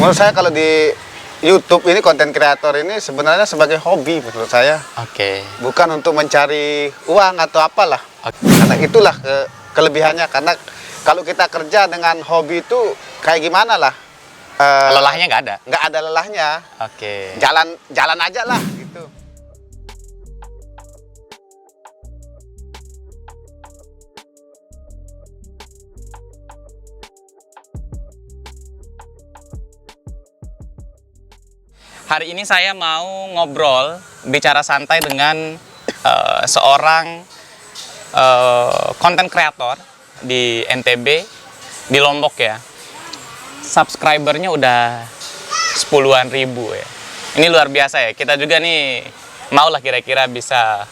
Menurut saya kalau di YouTube ini konten kreator ini sebenarnya sebagai hobi menurut saya. Oke. Bukan untuk mencari uang atau apalah. Karena itulah kelebihannya. Karena kalau kita kerja dengan hobi itu kayak gimana lah. Lelahnya nggak ada? Nggak ada lelahnya. Oke. Jalan aja lah gitu. Hari ini saya mau ngobrol, bicara santai dengan seorang konten kreator di NTB, di Lombok ya. Subscribernya udah 10-an ribu ya. Ini luar biasa ya. Kita juga nih maulah kira-kira bisa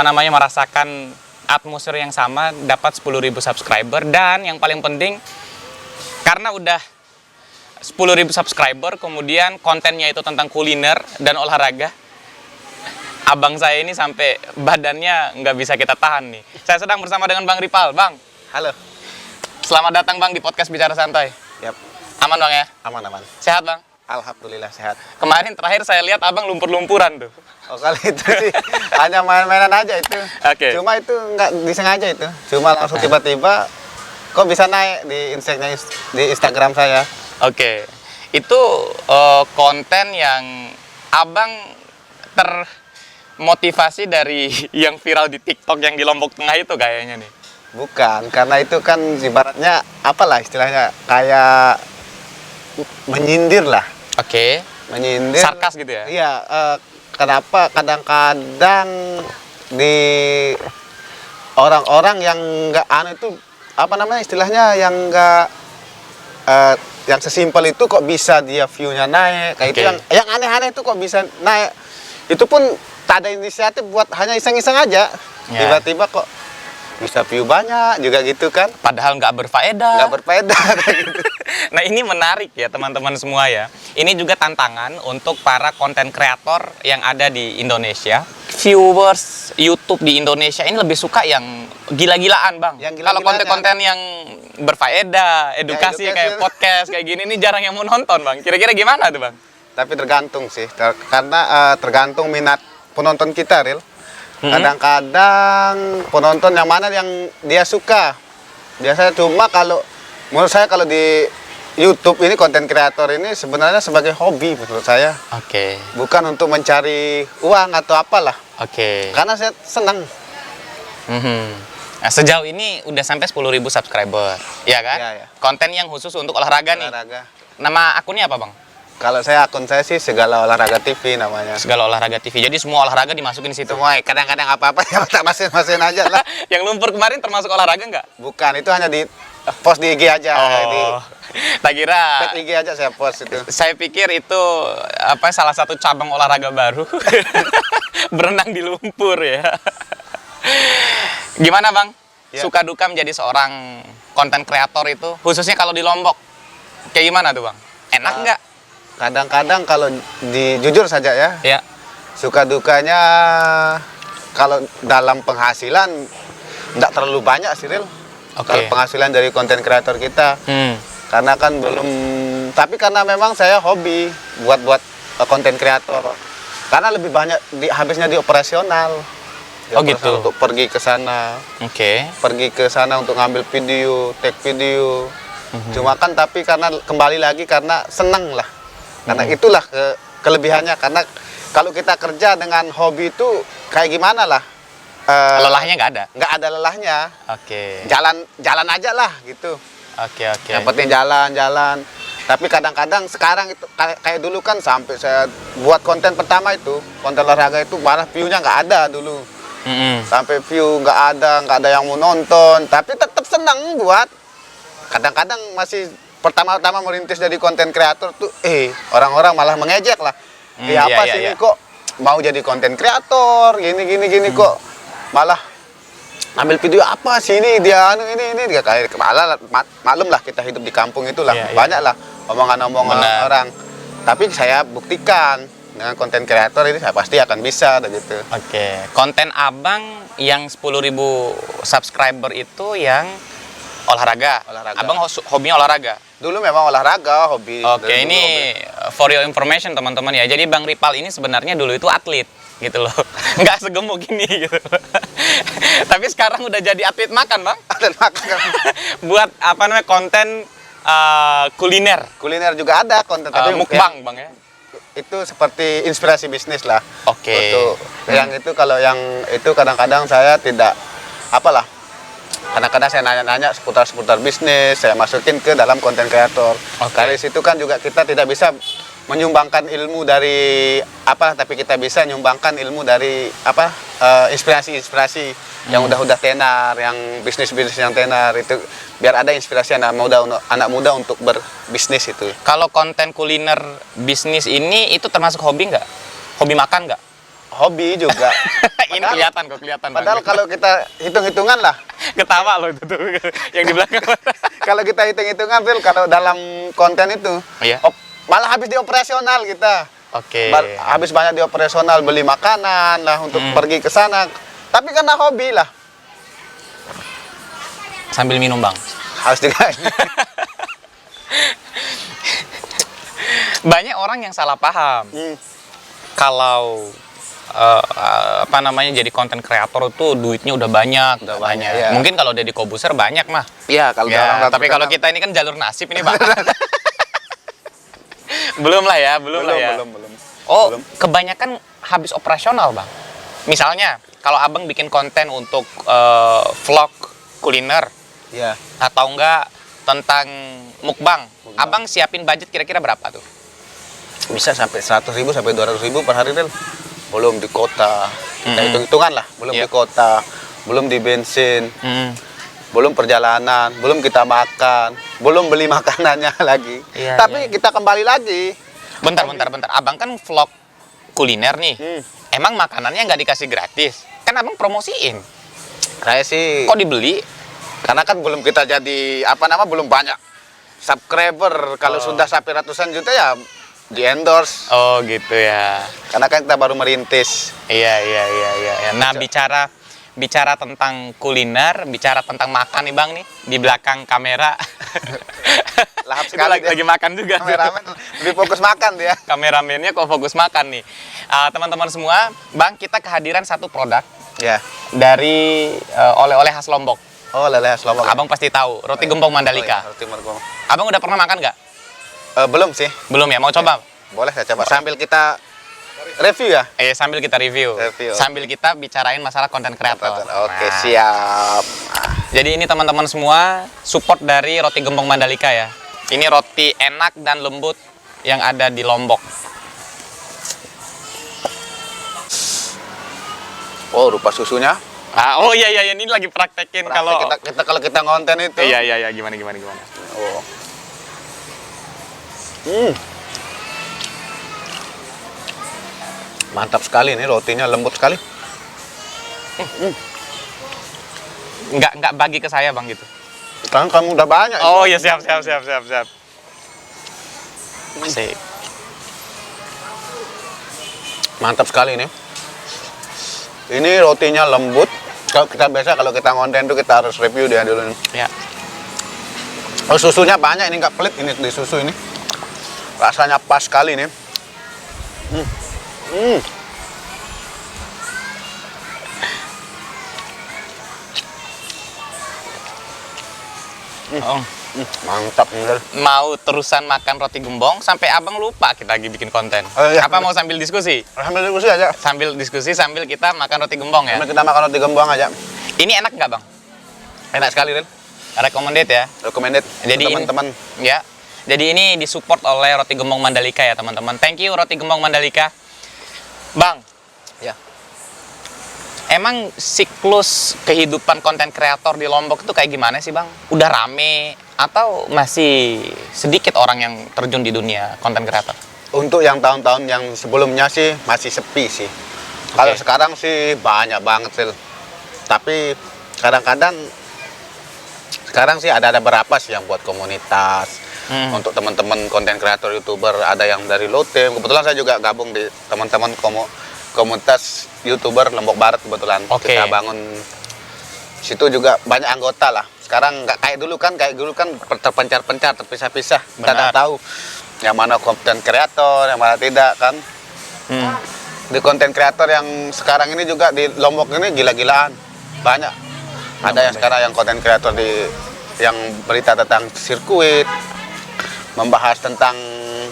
merasakan atmosfer yang sama, dapat 10.000 subscriber. Dan yang paling penting, karena udah 10.000 subscriber, kemudian kontennya itu tentang kuliner dan olahraga. Abang saya ini sampai badannya nggak bisa kita tahan nih. Saya sedang bersama dengan Bang Ripal. Bang, Halo. selamat datang Bang di podcast Bicara Santai. Yap. Aman Bang ya? Aman. Sehat Bang? Alhamdulillah sehat. Kemarin terakhir saya lihat Abang lumpur-lumpuran tuh. Oh kali itu sih hanya main-mainan aja itu. Oke. Cuma itu nggak disengaja itu. Cuma langsung tiba-tiba kok bisa naik di Instagram saya. Oke, itu konten yang Abang termotivasi dari yang viral di TikTok yang di Lombok Tengah itu kayaknya nih. Bukan, karena itu kan ibaratnya apalah istilahnya kayak menyindir lah. Oke. Menyindir. Sarkas gitu ya? Iya, kenapa kadang-kadang di orang-orang yang nggak itu istilahnya yang nggak yang sesimpel itu kok bisa dia view-nya naik kayak itu yang aneh-aneh itu kok bisa naik, itu pun tak ada inisiatif buat hanya iseng-iseng aja tiba-tiba kok bisa view banyak juga gitu kan, Padahal nggak berfaedah. kayak gitu. Nah ini menarik ya teman-teman semua ya. Ini juga tantangan untuk para konten kreator yang ada di Indonesia. Viewers YouTube di Indonesia ini lebih suka yang gila-gilaan Bang. Kalau konten-konten yang berfaedah, edukasi kayak podcast kayak gini ini jarang yang mau nonton Bang. Kira-kira gimana tuh Bang? Tapi tergantung sih, karena tergantung minat penonton kita, Ril. Kadang-kadang penonton yang mana yang dia suka. Biasanya cuma kalau menurut saya kalau di YouTube ini konten kreator ini sebenarnya sebagai hobi menurut saya. Oke. Bukan untuk mencari uang atau apalah. Oke. Karena saya senang. Nah, sejauh ini udah sampai 10.000 subscriber, ya kan? Iya. Konten yang khusus untuk olahraga nih. Olahraga. Nama akunnya apa Bang? Kalau akun saya sih Segala Olahraga TV namanya. Segala Olahraga TV. Jadi semua olahraga dimasukin di situ. Semua kadang-kadang apa-apa ya tak masukin aja lah. Yang lumpur kemarin termasuk olahraga nggak? Bukan, itu hanya di post di IG aja. Di Tak kira. IG aja saya post itu. Saya pikir itu salah satu cabang olahraga baru. Berenang di lumpur ya. Gimana Bang? Ya. Suka duka menjadi seorang konten kreator itu, khususnya kalau di Lombok. Kayak gimana tuh Bang? Enak nggak? Kadang-kadang kalau jujur saja ya. Ya. Suka dukanya kalau dalam penghasilan nggak terlalu banyak sih, Ril. Kalau penghasilan dari konten kreator kita. Karena kan belum, tapi karena memang saya hobi buat konten kreator. Karena lebih banyak habisnya di operasional. Gitu. Untuk pergi ke sana. Pergi ke sana untuk ngambil video, take video. Cuma kan tapi karena kembali lagi karena senang lah. Karena itulah kelebihannya. Karena kalau kita kerja dengan hobi itu kayak gimana lah. Lelahnya nggak ada? Nggak ada lelahnya. Jalan aja lah gitu. Yang penting jalan. Tapi kadang-kadang sekarang itu kayak dulu kan sampai saya buat konten pertama itu, konten olahraga itu malah view-nya nggak ada dulu. Sampai view nggak ada yang mau nonton. Tapi tetap senang buat. Kadang-kadang masih pertama-tama merintis jadi konten kreator tuh, orang-orang malah mengejek lah. Apa sih ini kok mau jadi konten kreator, gini kok malah ambil video apa sih ini dia ini kayak malah maklum lah kita hidup di kampung itulah banyak lah omongan-omongan orang. Tapi saya buktikan dengan konten kreator ini saya pasti akan bisa gitu. Konten Abang yang 10.000 subscriber itu yang olahraga. Abang hobinya olahraga. Dulu memang olahraga, hobi. Oke, Dari dulu ini hobi. for your information teman-teman ya. Jadi Bang Ripal ini sebenarnya dulu itu atlet gitu loh. Nggak segemuk ini gitu. Tapi sekarang udah jadi atlet makan, Bang. Atlet makan. Buat apa namanya konten kuliner. Kuliner juga ada konten tapi Mukbang, Bang ya. itu seperti inspirasi bisnis lah. Oke. Untuk yang itu kalau yang itu kadang-kadang saya tidak apalah. Kadang-kadang saya nanya-nanya seputar bisnis, saya masukin ke dalam konten kreator. Oke. Dari situ kan juga kita tidak bisa menyumbangkan ilmu dari apa, tapi kita bisa menyumbangkan ilmu dari apa inspirasi-inspirasi yang udah tenar, yang bisnis-bisnis yang tenar itu biar ada inspirasi anak muda untuk berbisnis itu. Kalau konten kuliner bisnis ini itu termasuk hobi nggak? Hobi makan nggak? Hobi juga. Ini kelihatan kok, kelihatan. Padahal Bang. kalau kita hitung-hitungan lah, Ketawa loh itu tuh yang di belakang. kalau kita hitung-hitungan Phil, kalau dalam konten itu Iya. malah habis di operasional kita. Oke. Habis banyak di operasional, beli makanan lah untuk pergi ke sana. Tapi karena hobi lah. Sambil minum, Bang. Harus juga. Banyak orang yang salah paham. Kalau apa namanya jadi konten kreator itu duitnya udah banyak. Udah banyak, ya. Mungkin kalau Deddy Kobuser banyak mah. Iya, kalau Ya, tapi kalau kita ini kan jalur nasib ini, Bang. belum lah ya. belum. Oh, Belum. kebanyakan habis operasional, Bang. Misalnya, kalau Abang bikin konten untuk vlog kuliner Iya. atau enggak tentang mukbang, Abang siapin budget kira-kira berapa tuh? Bisa sampai 100.000 sampai 200.000 per hari Phil. Belum di kota. Kita hitung-hitungan lah, belum Iya. di kota, belum di bensin, belum perjalanan, belum kita makan, belum beli makanannya lagi. Iya, Tapi kita kembali lagi. Bentar. Abang kan vlog kuliner nih. Emang makanannya nggak dikasih gratis? Kan Abang promosiin. Saya sih Kok dibeli? karena kan belum kita jadi belum banyak subscriber. Kalau sudah sampai ratusan juta ya di endorse. Oh, gitu ya. Karena kan kita baru merintis. Iya. Nah, bicara tentang kuliner, bicara tentang makan nih, Bang nih, di belakang kamera. Lahap Itu sekali dia. lagi makan juga. Kameramen lebih fokus makan dia. Kameramennya kok fokus makan nih. Teman-teman semua, Bang, kita kehadiran satu produk Ya. dari oleh-oleh khas Lombok. Oh, lele Lombok. Abang pasti tahu, roti gembong Mandalika. Oh, iya, roti Mandalika. Abang udah pernah makan nggak? Belum sih. Belum ya, mau coba? Boleh saya coba sambil kita review ya. Sambil kita review. Review. Sambil kita bicarain masalah konten kreator. Oke, Nah, siap. Jadi ini teman-teman semua support dari roti gembong Mandalika ya. Ini roti enak dan lembut yang ada di Lombok. Oh, rupa susunya. Oh iya ini lagi praktekin kalau Kalau kita ngonten itu. Iya gimana. Oh. Mantap sekali nih rotinya, lembut sekali. nggak bagi ke saya, Bang, gitu. Kan kamu udah banyak. Oh iya, siap. Asik. Mantap sekali nih. Ini rotinya lembut. Kalau kita ngonten tuh kita harus review dia dulu nih. Ya. Oh, susunya banyak, ini nggak pelit ini di susu ini. Rasanya pas sekali nih. Oh. Mantap bener. Mau terusan makan roti gembong sampai Abang lupa kita lagi bikin konten. Oh, iya. Apa mau sambil diskusi? Sambil diskusi aja. Sambil diskusi sambil kita makan roti gembong ya. Sambil kita makan roti gembong aja. Ini enak nggak, Bang? Enak sekali, Ren. Recommended ya. Recommended Jadi teman-teman. Ya. Jadi ini disupport oleh roti gembong Mandalika ya, teman-teman. Thank you roti gembong Mandalika. Bang, Ya. emang siklus kehidupan konten kreator di Lombok itu kayak gimana sih, Bang? Udah rame atau masih sedikit orang yang terjun di dunia konten kreator? Untuk yang tahun-tahun yang sebelumnya sih masih sepi sih. Kalau Oke. sekarang sih banyak banget sih. Tapi kadang-kadang sekarang sih ada berapa sih yang buat komunitas. Untuk teman-teman konten kreator YouTuber ada yang dari Lotem. Kebetulan saya juga gabung di teman-teman komunitas YouTuber Lombok Barat kebetulan. Oke. Kita bangun situ juga banyak anggota lah. Sekarang nggak kayak dulu kan terpencar-pencar, terpisah-pisah. Kita Benar. nggak tahu yang mana konten kreator, yang mana tidak kan. Di konten kreator yang sekarang ini juga di Lombok ini gila-gilaan. Banyak. Ada yang sekarang yang konten kreator yang berita tentang sirkuit, membahas tentang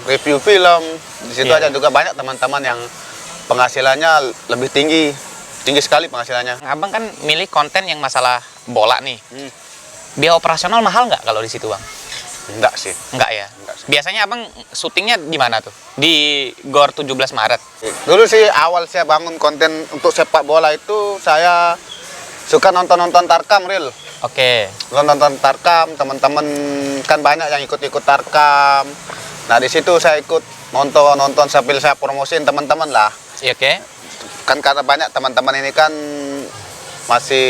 review film. Di situ Iya. ada juga banyak teman-teman yang penghasilannya lebih tinggi sekali penghasilannya. Abang kan milih konten yang masalah bola nih. Hmm. Biaya operasional mahal nggak kalau di situ, Bang? Enggak sih. Enggak ya? Enggak sih. Biasanya Abang syutingnya di mana tuh? Di Gor 17 Maret. Dulu sih awal saya bangun konten untuk sepak bola itu saya suka nonton Tarkam, Ril. Oke. Nonton Tarkam, teman-teman kan banyak yang ikut Tarkam. Nah di situ saya ikut nonton sambil saya promosiin teman-teman lah. Iya, oke. Kan karena banyak teman-teman ini kan masih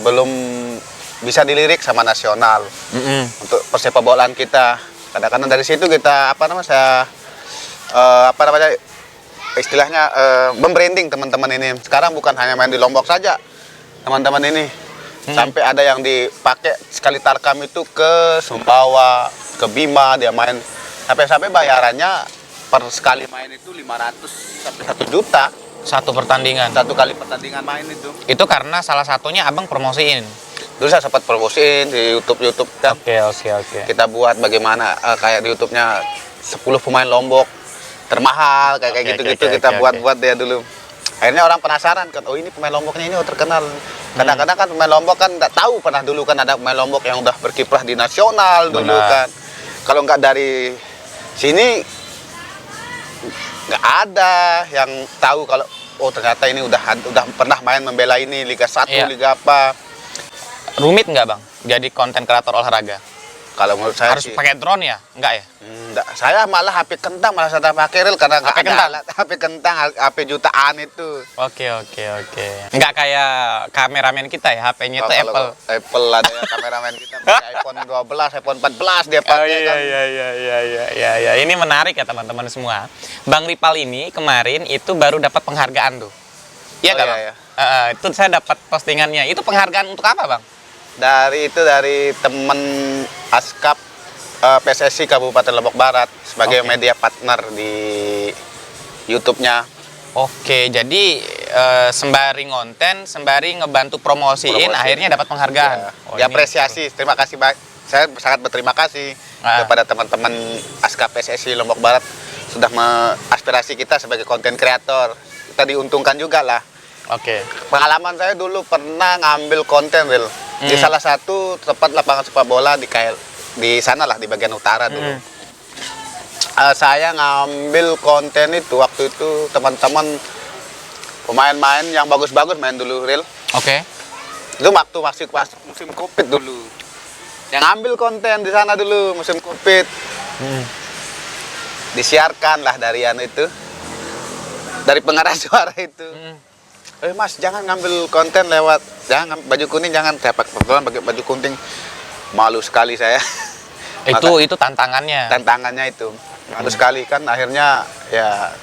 belum bisa dilirik sama nasional untuk persepak bolaan kita. Kadang-kadang dari situ kita istilahnya membranding teman-teman ini. Sekarang bukan hanya main di Lombok saja teman-teman ini. Sampai ada yang dipakai sekali Tarkam itu ke Sumbawa, ke Bima, dia main sampai bayarannya per sekali main itu 500 sampai 1 juta. Satu pertandingan. Satu kali pertandingan main itu. Itu karena salah satunya Abang promosiin. Dulu saya sempat promosiin di YouTube kan. Oke. Kita buat bagaimana kayak di YouTube-nya 10 pemain Lombok termahal kayak Oke, gitu-gitu oke, kita oke, buat dia dulu. Akhirnya orang penasaran kan, oh ini pemain Lomboknya ini terkenal. Kadang-kadang kan pemain Lombok kan nggak tahu, pernah dulu kan ada pemain Lombok yang udah berkiprah di nasional dulu Benar. kan. Kalau nggak dari sini nggak ada yang tahu kalau oh ternyata ini udah pernah main membela ini Liga 1, Iya. Liga apa. Rumit nggak, Bang? Jadi konten kreator olahraga. Kalau menurut saya Harus sih pakai drone ya? Enggak ya? enggak. Saya malah HP kentang malah saya pakai, Ril, karena nggak HP ada kentang? alat. HP kentang, HP jutaan itu. Oke. Nggak kayak kameramen kita ya, HP-nya itu Oh, kalau Apple. Apple ada yang kameramen kita pakai iPhone 12, iPhone 14 dia pakai kan. Iya. Ini menarik ya teman-teman semua. Bang Ripal ini kemarin itu baru dapat penghargaan tuh. Iya Oh, nggak, iya, Bang? iya. Itu saya dapat postingannya. Itu penghargaan untuk apa, Bang? Dari teman Askap PSSI Kabupaten Lombok Barat sebagai Oke. media partner di YouTube-nya. Oke, jadi sembari ngonten, sembari ngebantu promosiin, Promosi. akhirnya dapat penghargaan. Ya, Oh, ini- diapresiasi. Terima kasih saya sangat berterima kasih kepada teman-teman Askap PSSI Lombok Barat sudah mengaspirasi kita sebagai konten kreator. Kita diuntungkan juga lah. Oke. Pengalaman saya dulu pernah ngambil konten, Ril, di salah satu tempat lapangan sepak bola di sana lah, di bagian utara dulu. Saya ngambil konten itu waktu itu teman-teman pemain-pemain yang bagus-bagus main dulu, Ril. Oke. Itu waktu masih musim Covid dulu. Yang ngambil konten di sana dulu musim Covid. Disiarkan lah dari pengarah suara itu. Mas, jangan ngambil konten jangan baju kuning, jangan sepak bola pakai baju kuning. Malu sekali saya. Itu tantangannya. Tantangannya itu. Malu sekali kan, akhirnya ya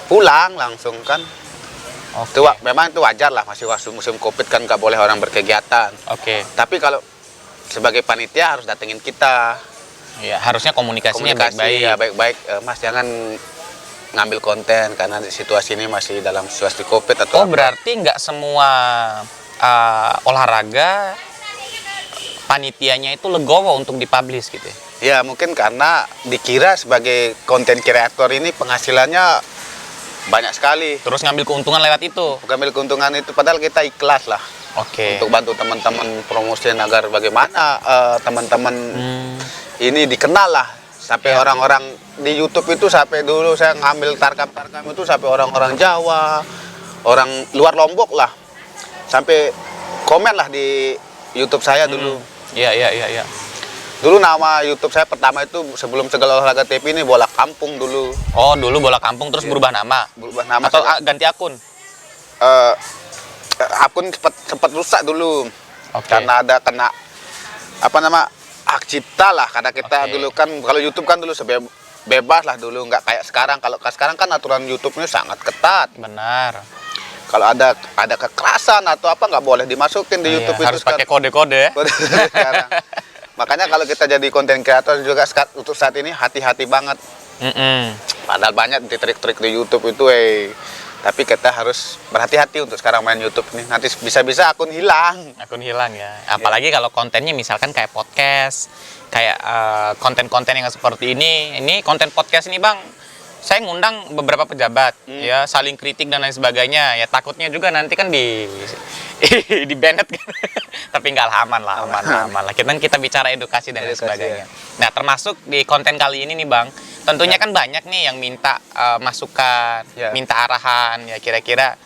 pulang langsung kan. Oke. Memang itu wajar lah, masih musim Covid kan nggak boleh orang berkegiatan. Oke. Tapi kalau sebagai panitia harus datengin kita. Ya, harusnya komunikasinya baik-baik. Ya baik-baik. Mas, jangan ngambil konten karena situasi ini masih dalam situasi Covid atau Oh, berarti nggak semua olahraga panitianya itu legowo untuk dipublish gitu ya? Ya mungkin karena dikira sebagai konten kreator ini penghasilannya banyak sekali. Terus ngambil keuntungan lewat itu? Ngambil keuntungan itu, padahal kita ikhlas lah Oke. untuk bantu teman-teman promosiin agar bagaimana teman-teman ini dikenal lah. Sampai orang-orang di YouTube itu, sampai dulu saya ngambil Tarkam itu sampai orang-orang Jawa, orang luar Lombok lah, sampai komen lah di YouTube saya dulu. Iya. Dulu nama YouTube saya pertama itu sebelum Segala Olahraga TV ini Bola Kampung dulu. Oh, dulu Bola Kampung terus Iya. berubah nama? Berubah nama Atau saya. ganti akun? Akun sempat rusak dulu. Oke. Karena ada kena hak cipta lah, karena kita Oke. dulu kan kalau YouTube kan dulu bebas lah dulu, nggak kayak sekarang. Kalau sekarang kan aturan YouTube ini sangat ketat. Benar. Kalau ada kekerasan atau apa nggak boleh dimasukin di YouTube harus itu pakai kode-kode ya. sekarang. Makanya kalau kita jadi konten kreator juga untuk saat ini hati-hati banget. Padahal banyak di trik-trik di YouTube itu, tapi kita harus berhati-hati untuk sekarang main YouTube nih. Nanti bisa-bisa akun hilang. Akun hilang ya. Apalagi kalau kontennya misalkan kayak podcast, kayak konten-konten yang seperti ini. Ini konten podcast ini Bang, saya ngundang beberapa pejabat ya, saling kritik dan lain sebagainya. Ya takutnya juga nanti kan di banned kan. Tapi nggak aman lah. Kita bicara edukasi dan lain sebagainya. Nah, termasuk di konten kali ini nih Bang, tentunya kan banyak nih yang minta masukan, minta arahan ya, kira-kira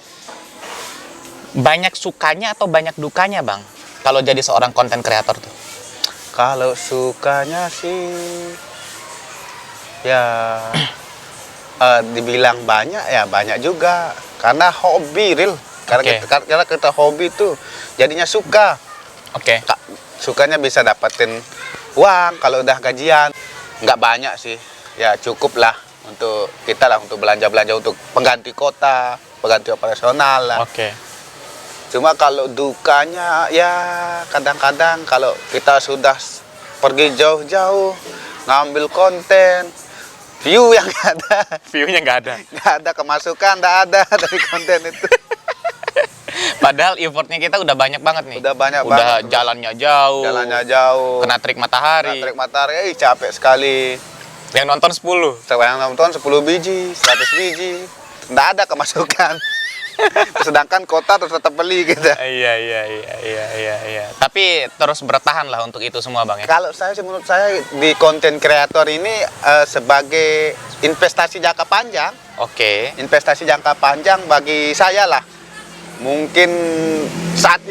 banyak sukanya atau banyak dukanya Bang kalau jadi seorang konten kreator tuh? Kalau sukanya sih ya dibilang banyak ya banyak juga, karena hobi real. Karena kita hobi tuh jadinya suka. Sukanya bisa dapetin uang kalau udah gajian. Nggak banyak sih, ya cukup lah untuk kita lah, untuk belanja-belanja untuk pengganti kota, pengganti operasional lah. Cuma kalau dukanya ya kadang-kadang kalau kita sudah pergi jauh-jauh ngambil konten, view yang nggak ada. View-nya nggak ada. Nggak ada kemasukan, nggak ada dari konten itu. Padahal effortnya kita udah banyak banget nih. Udah banyak udah banget. Jalannya jauh. Kena terik matahari. Capek sekali. Yang nonton 10. Yang nonton 10 biji, 100 biji. Nggak ada kemasukan. Sedangkan kota terus tetap beli gitu. Iya. Tapi terus bertahan lah untuk itu semua Bang ya. Kalau menurut saya di konten kreator ini sebagai investasi jangka panjang. Investasi jangka panjang bagi saya lah. Mungkin saat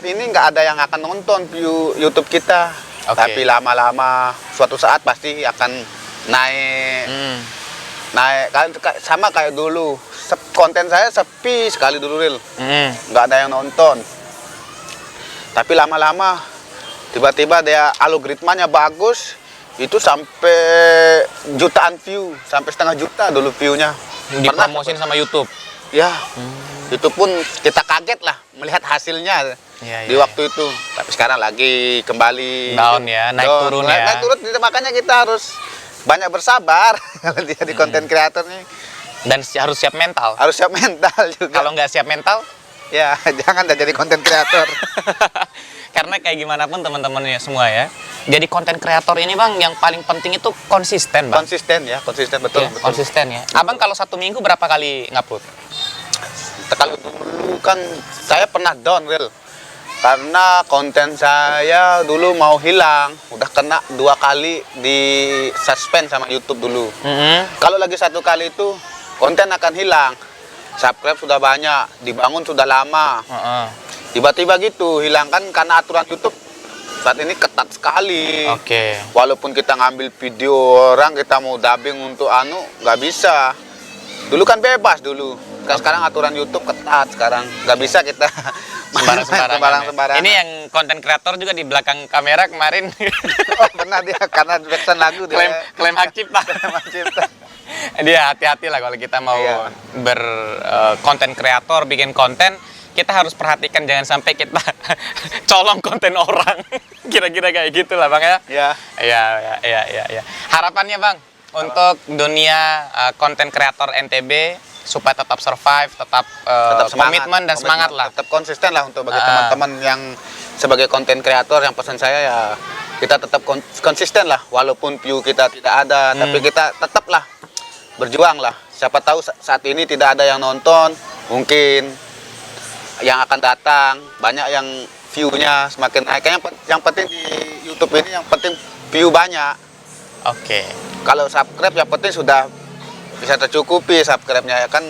ini nggak ada yang akan nonton view YouTube kita. Tapi lama-lama suatu saat pasti akan naik. Sama kayak dulu. Konten saya sepi sekali dulu real. Nggak ada yang nonton. Tapi lama-lama tiba-tiba dia algoritmanya bagus, itu sampai jutaan view, sampai 1,5 juta dulu view-nya. Dipromosin sama YouTube. Ya, itu pun kita kaget lah melihat hasilnya di waktu itu. Tapi sekarang lagi kembali down ya, naik turun. Makanya kita harus banyak bersabar kalau dia di konten kreator nih. Dan harus siap mental. Harus siap mental juga. Kalau nggak siap mental, ya jangan jadi konten kreator. Karena kayak gimana pun teman-temannya semua ya. Jadi konten kreator ini Bang, yang paling penting itu konsisten Bang. Konsisten betul. Konsisten ya. Abang kalau 1 minggu berapa kali ngupload? Kalau dulu kan saya pernah down real. Karena konten saya dulu mau hilang, udah kena 2 kali di suspend sama YouTube dulu. Kalau lagi 1 kali itu konten akan hilang. Subscribe sudah banyak, dibangun sudah lama. Tiba-tiba gitu hilang, kan karena aturan YouTube saat ini ketat sekali. Walaupun kita ngambil video orang, kita mau dubbing untuk nggak bisa. Dulu kan bebas dulu. Sekarang aturan YouTube ketat sekarang. Nggak bisa kita sembarang-sembarang. Ini yang konten kreator juga di belakang kamera kemarin. Pernah dia karena backsound lagu dia. Klaim hak cipta. Dia hati-hati lah kalau kita mau berkonten kreator, bikin konten, kita harus perhatikan jangan sampai kita colong konten orang. Kira-kira kayak gitulah Bang ya. Iya. Harapannya Bang untuk dunia konten kreator NTB supaya tetap survive, tetap komitmen dan semangat lah. Tetap konsisten lah untuk bagi teman-teman yang sebagai konten kreator. Yang pesan saya ya kita tetap konsisten lah, walaupun view kita tidak ada, tapi kita tetaplah berjuang lah. Siapa tahu saat ini tidak ada yang nonton, mungkin yang akan datang banyak yang view-nya semakin naik. Yang penting di YouTube ini yang penting view banyak. Kalau subscribe yang penting sudah bisa tercukupi subscribe-nya, ya kan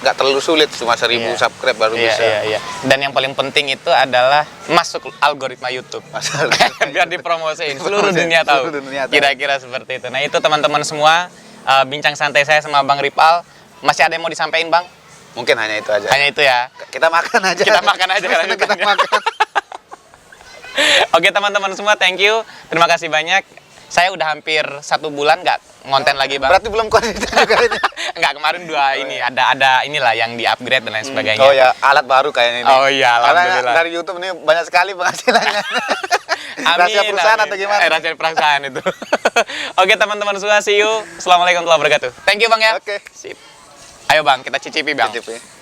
nggak terlalu sulit, cuma 1.000 subscribe baru bisa. Dan yang paling penting itu adalah masuk algoritma YouTube. Biar dipromosiin seluruh dunia tahu. Kira-kira seperti itu. Nah itu teman-teman semua, bincang santai saya sama Bang Ripal. Masih ada yang mau disampaikan Bang? Mungkin hanya itu aja. Hanya itu ya. Kita makan aja. Kita makan aja. Oke teman-teman semua, thank you. Terima kasih banyak. Saya udah hampir 1 bulan nggak ngonten lagi bang. Berarti belum konsisten juga ini. Nggak, kemarin 2 ini ada inilah yang di upgrade dan lain sebagainya. Oh ya, alat baru kayaknya ini. Oh iya, alhamdulillah. Karena dari YouTube ini banyak sekali penghasilannya. Rahasia perusahaan atau gimana? Rahasia perusahaan itu. Oke teman-teman semua, see you. Assalamualaikum warahmatullahi wabarakatuh. Thank you bang ya. Oke. Sip. Ayo bang, kita cicipi bang. Cicipi.